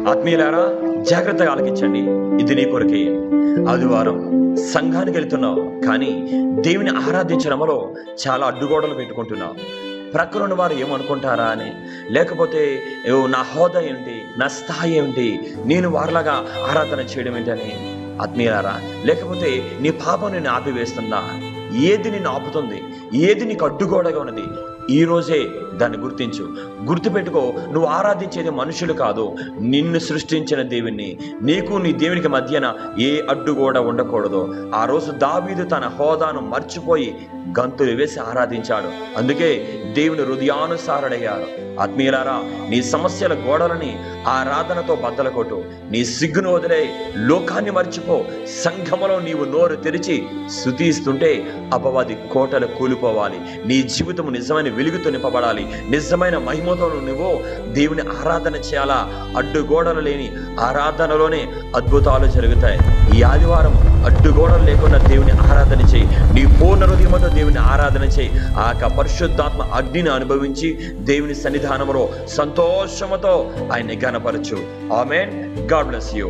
ఆత్మీయులారా, జాగ్రత్తగా ఆలకించండి, ఇది నీ కొరకే. ఆదివారం సంఘానికి వెళ్తున్నావు, కానీ దేవుని ఆరాధించడంలో చాలా అడ్డుగోడలు పెట్టుకుంటున్నావు. ప్రక్కనున్న వారు ఏమనుకుంటారా అని, లేకపోతే నా హోదా ఏంటి, నా స్థాయి ఏంటి, నేను వారిలాగా ఆరాధన చేయడం ఏంటని. ఆత్మీయులారా, లేకపోతే నీ పాపం నిన్ను ఆపివేస్తుందా? ఏది నిన్ను ఆపుతుంది? ఏది నీకు అడ్డుగోడగా ఉన్నది? ఈ రోజే దాన్ని గుర్తుపెట్టుకో. నువ్వు ఆరాధించేది మనుషులు కాదు, నిన్ను సృష్టించిన దేవుణ్ణి. నీకు నీ దేవునికి మధ్యన ఏ అడ్డుగోడ ఉండకూడదు. ఆ రోజు దావీదు తన హోదాను మర్చిపోయి గంతులు వేసి ఆరాధించాడు. అందుకే దేవుని హృదయానుసారుడయ్యాడు. ఆత్మీయులారా, నీ సమస్యల గోడలని ఆరాధనతో బద్దలు కొట్టు. నీ సిగ్గును వదిలే, లోకాన్ని మర్చిపో. సంఘములో నీవు నోరు తెరిచి స్తుతిస్తుంటే అపవాది కోటలు కూలిపోవాలి. నీ జీవితం నిజమైన వెలుగుతో నింపబడాలి. నిజమైన మహిమతో నువ్వు దేవుని ఆరాధన చేయాలా. అడ్డుగోడలు లేని ఆరాధనలోనే అద్భుతాలు జరుగుతాయి. ఈ ఆదివారం అడ్డుగోడలు లేకుండా దేవుని ఆరాధన చేయి. నీ పూర్ణ హృదయంతో దేవుని ఆరాధన చేయి. ఆ పరిశుద్ధాత్మ అగ్నిని అనుభవించి దేవుని సన్నిధానంలో సంతోషముతో ఆయన్ని ఘనపరచు. ఆమేన్. God bless you.